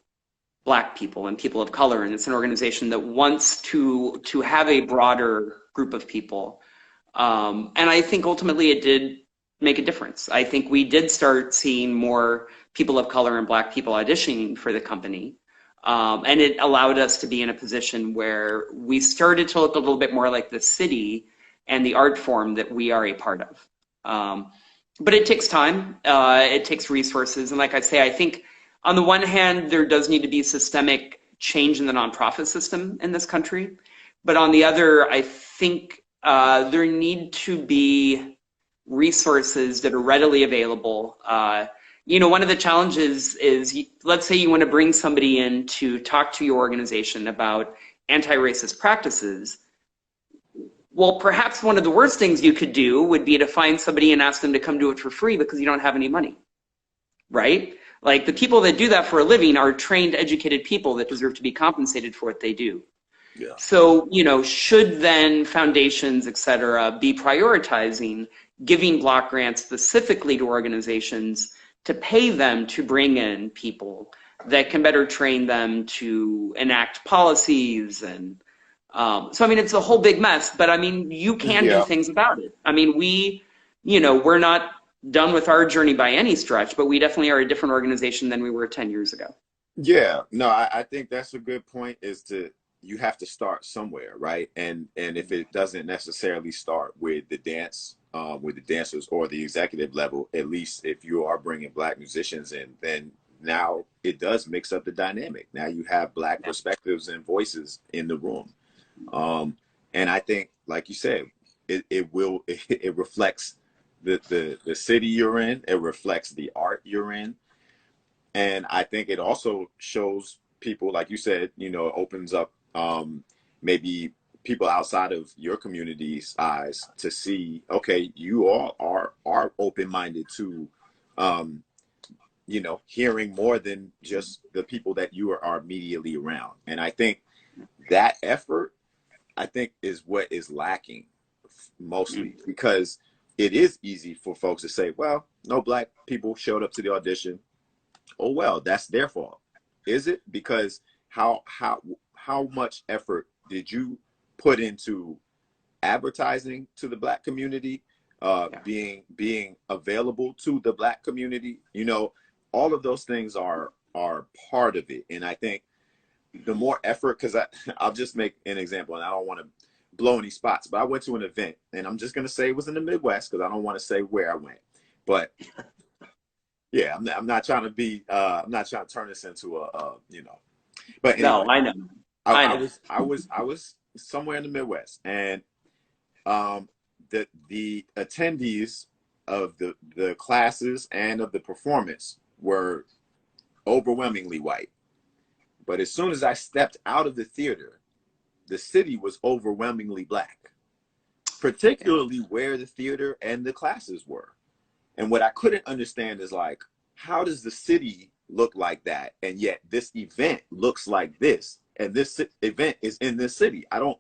Black people and people of color, and it's an organization that wants to have a broader group of people. And I think ultimately it did make a difference. I think we did start seeing more people of color and Black people auditioning for the company. And it allowed us to be in a position where we started to look a little bit more like the city and the art form that we are a part of. But it takes time, it takes resources. And like I say, I think on the one hand, there does need to be systemic change in the nonprofit system in this country. But on the other, I think there need to be resources that are readily available. One of the challenges is, let's say you want to bring somebody in to talk to your organization about anti-racist practices. Well, perhaps one of the worst things you could do would be to find somebody and ask them to come do it for free because you don't have any money, right? Like, the people that do that for a living are trained, educated people that deserve to be compensated for what they do. Yeah. So, should then foundations, et cetera, be prioritizing giving block grants specifically to organizations to pay them to bring in people that can better train them to enact policies? And so, it's a whole big mess, but you can do things about it. We're not done with our journey by any stretch, but we definitely are a different organization than we were 10 years ago. Yeah, no, I think that's a good point, you have to start somewhere, right? And if it doesn't necessarily start with the dancers or the executive level, at least if you are bringing Black musicians in, then now it does mix up the dynamic. Now you have Black perspectives and voices in the room. And I think, like you said, it reflects the city you're in, it reflects the art you're in. And I think it also shows people, like you said, opens up maybe people outside of your community's eyes to see, okay, you all are open-minded to, hearing more than just the people that you are immediately around. And I think that effort, is what is lacking mostly, because it is easy for folks to say, well, no Black people showed up to the audition. Oh, well, that's their fault. Is it? Because how much effort did you put into advertising to the Black community, being available to the Black community? All of those things are part of it. And I think the more effort, because I'll just make an example, and I don't want to blow any spots, but I went to an event, and I'm just going to say it was in the Midwest because I don't want to say where I went. But yeah, I'm not trying to be, I'm not trying to turn this into But anyway, no, I know. I was somewhere in the Midwest, and the attendees of the classes and of the performance were overwhelmingly white. But as soon as I stepped out of the theater, the city was overwhelmingly Black, particularly where the theater and the classes were. And what I couldn't understand is, like, how does the city look like that, and yet this event looks like this, and this event is in this city? I don't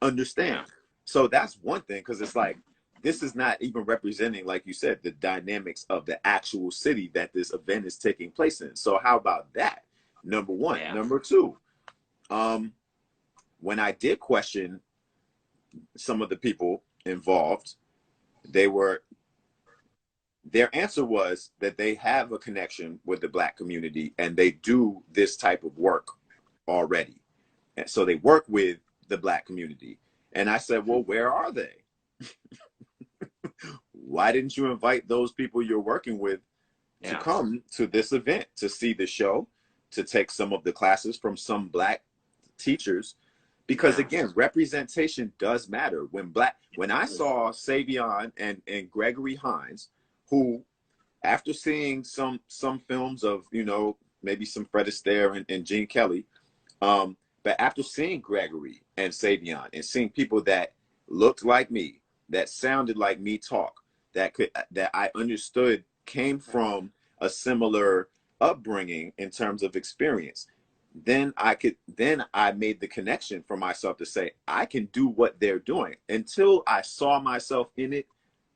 understand. So that's one thing, because it's like, this is not even representing, like you said, the dynamics of the actual city that this event is taking place in. So how about that? Number one. Yeah. Number two, when I did question some of the people involved, their answer was that they have a connection with the Black community and they do this type of work already. And so they work with the Black community. And I said, well, where are they? Why didn't you invite those people you're working with to come to this event, to see the show, to take some of the classes from some Black teachers? Because again, representation does matter. When I saw Savion and Gregory Hines, who, after seeing some films of, maybe some Fred Astaire and Gene Kelly, but after seeing Gregory and Savion and seeing people that looked like me, that sounded like me talk, that I understood came from a similar upbringing in terms of experience, then I made the connection for myself to say, I can do what they're doing. Until I saw myself in it,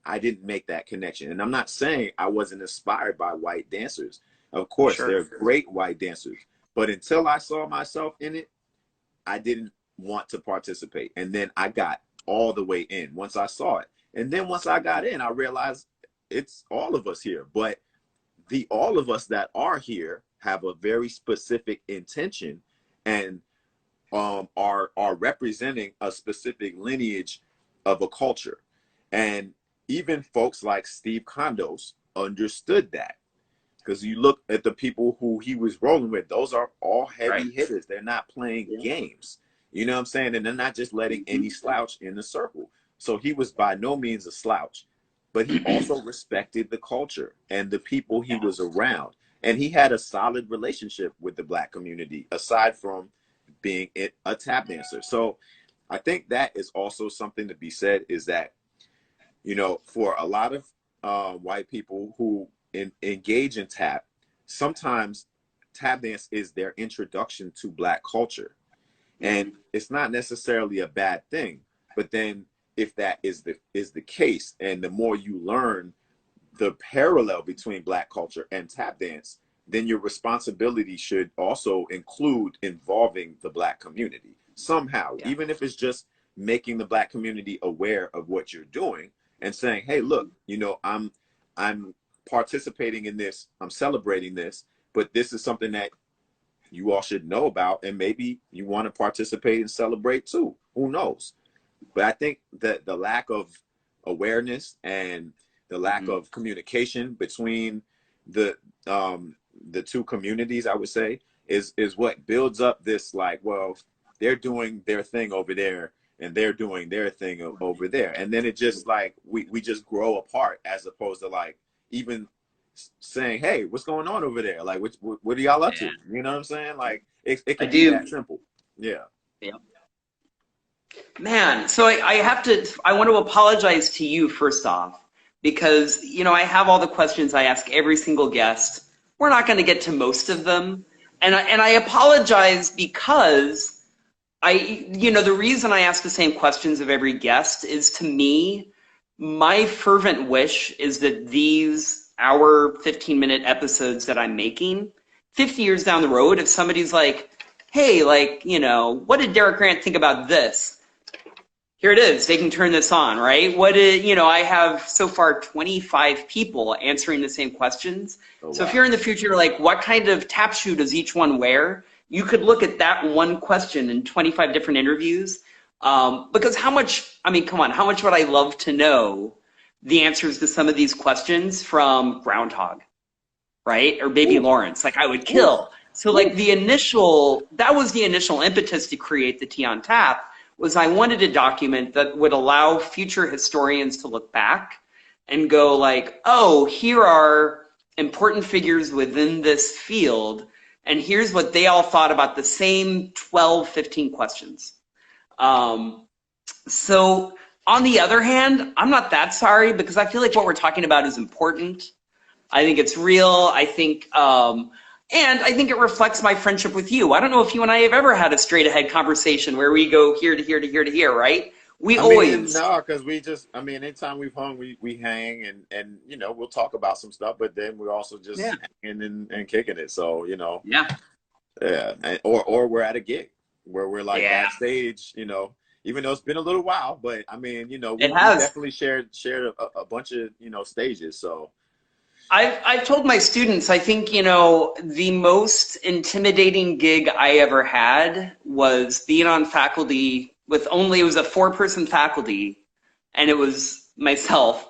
I didn't make that connection. And I'm not saying I wasn't inspired by white dancers. Of course, They're great white dancers. But until I saw myself in it, I didn't want to participate. And then I got all the way in once I saw it. And then once I got in, I realized it's all of us here. But the all of us that are here have a very specific intention and are representing a specific lineage of a culture. And even folks like Steve Condos understood that, because you look at the people who he was rolling with, those are all heavy hitters. They're not playing games. You know what I'm saying? And they're not just letting any slouch in the circle. So he was by no means a slouch, but he also respected the culture and the people he was around. And he had a solid relationship with the Black community, aside from being a tap dancer. So I think that is also something to be said, is that, you know, for a lot of white people who engage in tap, sometimes tap dance is their introduction to Black culture. And it's not necessarily a bad thing, but then if that is the case, and the more you learn the parallel between Black culture and tap dance, then your responsibility should also include involving the Black community somehow, even if it's just making the Black community aware of what you're doing and saying, hey, look, you know, I'm participating in this, I'm celebrating this, but this is something that you all should know about, and maybe you want to participate and celebrate too. Who knows? But I think that the lack of awareness and the lack of communication between the two communities, I would say, is what builds up this, like, well, they're doing their thing over there and they're doing their thing over there. And then it just like, we just grow apart, as opposed to like even saying, hey, what's going on over there? Like, what are y'all up to? You know what I'm saying? Like, it can be that simple. Yeah. Man, so I want to apologize to you first off, because, you know, I have all the questions I ask every single guest. We're not going to get to most of them. And I apologize because you know, the reason I ask the same questions of every guest is, to me, my fervent wish is that these hour 15-minute episodes that I'm making 50 years down the road, if somebody's like, hey, like, you know, what did Derek Grant think about this? Here it is. They can turn this on, right? You know, I have so far 25 people answering the same questions. So if you're in the future, like, what kind of tap shoe does each one wear? You could look at that one question in 25 different interviews. Because how much, I mean, come on, how much would I love to know the answers to some of these questions from Groundhog, right? Or Baby Lawrence, like, I would kill. So like that was the initial impetus to create the Tea on Tap, was I wanted a document that would allow future historians to look back and go like, oh, here are important figures within this field, and here's what they all thought about the same 12, 15 questions. So on the other hand, I'm not that sorry, because I feel like what we're talking about is important. I think it's real. I think, and I think it reflects my friendship with you. I don't know if you and I have ever had a straight ahead conversation where we go here to here to here to here, right? No, because we just, I mean, anytime we've hung, we hang and, you know, we'll talk about some stuff, but then we're also just hanging and kicking it. So, you know, or we're at a gig where we're like backstage, you know, even though it's been a little while, but I mean, you know, we definitely shared a bunch of, you know, stages. So I've told my students, I think, you know, the most intimidating gig I ever had was being on faculty with it was a 4-person faculty, and it was myself,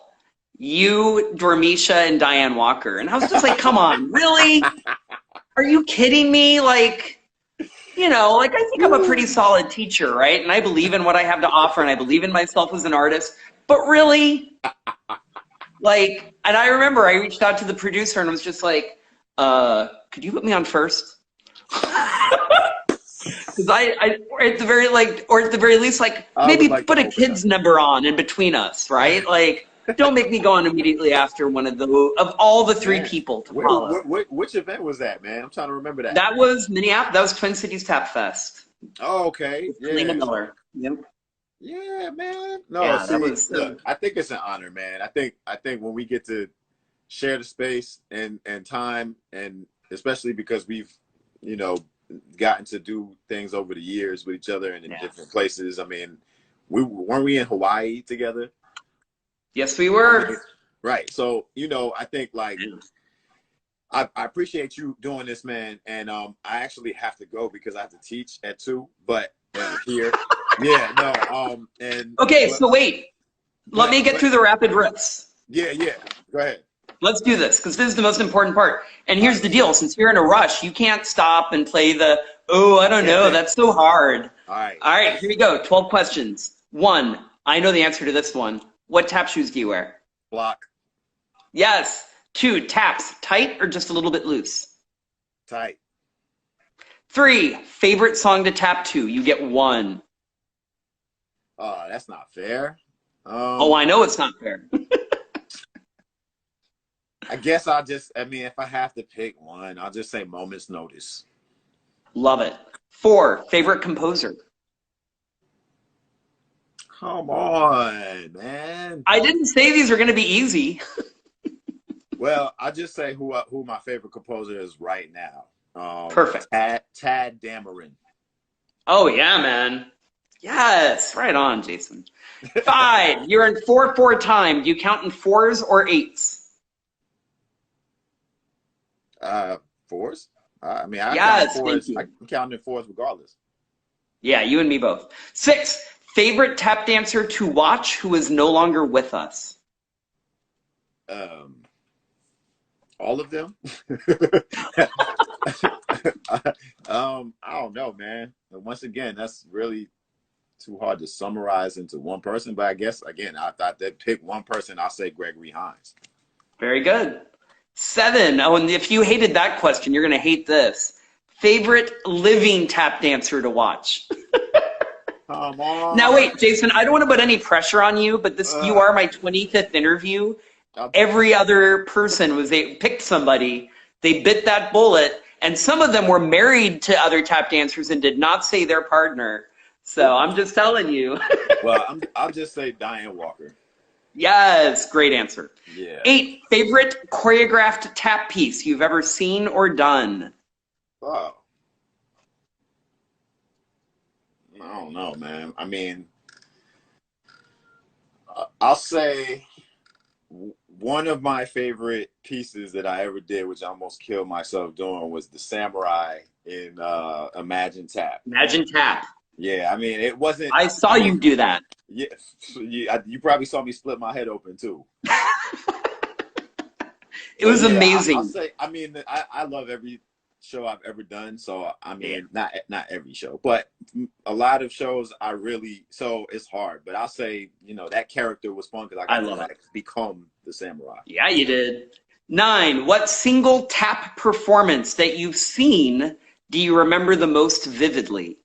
you, Dormisha, and Diane Walker. And I was just like, come on, really? Are you kidding me? Like, you know, like, I think I'm a pretty solid teacher, right? And I believe in what I have to offer, and I believe in myself as an artist, but really? Like, and I remember I reached out to the producer and was just like, could you put me on first? Because or at the very least, like, maybe like put a kid's number on in between us, right? Like, don't make me go on immediately after one of all the 3 people to follow. Which event was that, man? I'm trying to remember that. That was Minneapolis. That was Twin Cities Tap Fest. Oh, okay. Lena Miller. Yep. Yeah, man. No, look, I think it's an honor, man. I think when we get to share the space and time, and especially because we've, you know, gotten to do things over the years with each other and in Yeah. different places. I mean, weren't we in Hawaii together? Yes, we were. Right. So, you know, I think like I appreciate you doing this, man. And I actually have to go because I have to teach at 2, but here. Yeah, no. And Okay, but, so wait. Let me get through the rapid riffs. Yeah. Go ahead. Let's do this, because this is the most important part. And here's the deal. Since you're in a rush, you can't stop and play the, oh, I don't know, that's so hard. All right. All right, here we go. 12 questions. 1, I know the answer to this one. What tap shoes do you wear? Block. Yes. 2, taps, tight or just a little bit loose? Tight. 3, favorite song to tap to? You get 1. That's not fair. Oh, I know it's not fair. I guess I mean, if I have to pick one, I'll just say Moment's Notice. Love it. 4, favorite composer? Come on, man. I didn't say these are going to be easy. Well, I'll just say who my favorite composer is right now. Perfect. Tad Dameron. Oh, yeah, man. Yes, right on, Jason. 5, you're in 4-4 time. Do you count in 4s or 8s? 4s? I mean, I Yes, count thank 4s. you. I'm counting 4s regardless. Yeah, you and me both. 6, favorite tap dancer to watch who is no longer with us? All of them. I don't know, man. And once again, that's really too hard to summarize into one person. But I guess again, I thought they'd pick one person. I'll say Gregory Hines. Very good. 7, oh, and if you hated that question, you're going to hate this. Favorite living tap dancer to watch? Come on. Now, wait, Jason, I don't want to put any pressure on you, but you are my 25th interview. Every other person they picked somebody, they bit that bullet, and some of them were married to other tap dancers and did not say their partner. So I'm just telling you. Well, I'll just say Diane Walker. Yes, great answer. Yeah. 8, favorite choreographed tap piece you've ever seen or done? Oh. I don't know, man. I mean, I'll say one of my favorite pieces that I ever did, which I almost killed myself doing, was the samurai in Imagine Tap. Imagine Tap. Yeah, I mean, it wasn't. I saw you do that. Yeah, you probably saw me split my head open too. It was amazing. I'll say, I mean, I love every show I've ever done. So I mean, not every show, but a lot of shows so it's hard. But I'll say, you know, that character was fun because I got to like become the samurai. Yeah, you did. 9, what single tap performance that you've seen do you remember the most vividly?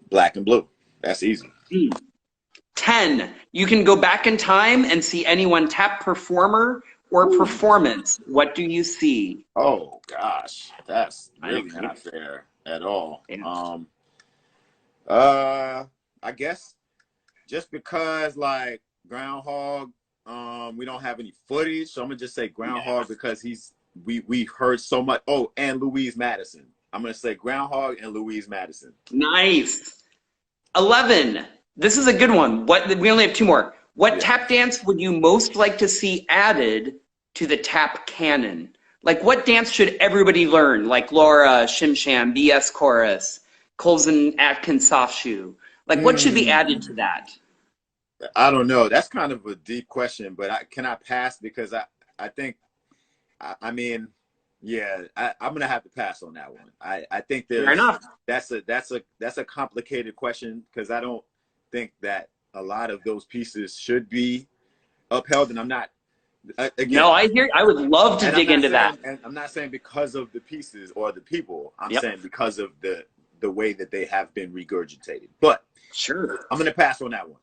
Black and Blue. That's easy. 10, you can go back in time and see any one tap performer or performance. What do you see? Oh gosh, that's really not fair at all. Yeah. I guess just because like Groundhog, we don't have any footage, so I'm gonna just say Groundhog because we heard so much. Oh, and Louise Madison. I'm gonna say Groundhog and Louise Madison. Nice. 11, this is a good one. We only have 2 more. What tap dance would you most like to see added to the tap canon? Like, what dance should everybody learn? Like Laura, Shim Sham, BS Chorus, Colson Atkins Soft Shoe. Like, what should be added to that? I don't know. That's kind of a deep question, but can I pass because I think, I mean, yeah, I'm gonna have to pass on that one. I think Fair enough. That's a complicated question because I don't think that a lot of those pieces should be upheld, and I'm not. Again, No, I would love to dig into that. And I'm not saying because of the pieces or the people. I'm saying because of the way that they have been regurgitated. But sure, I'm gonna pass on that one.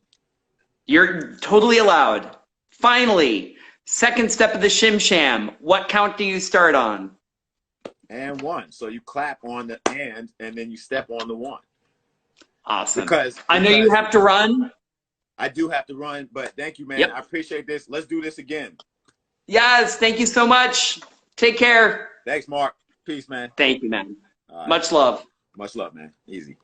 You're totally allowed. Finally, second step of the Shim Sham. What count do you start on? And 1. So you clap on the and then you step on the 1. Awesome. Because I know you have to run. I do have to run, but thank you, man. Yep. I appreciate this. Let's do this again. Yes, thank you so much. Take care. Thanks, Mark. Peace, man. Thank you, man. All right. Much love. Much love, man. Easy.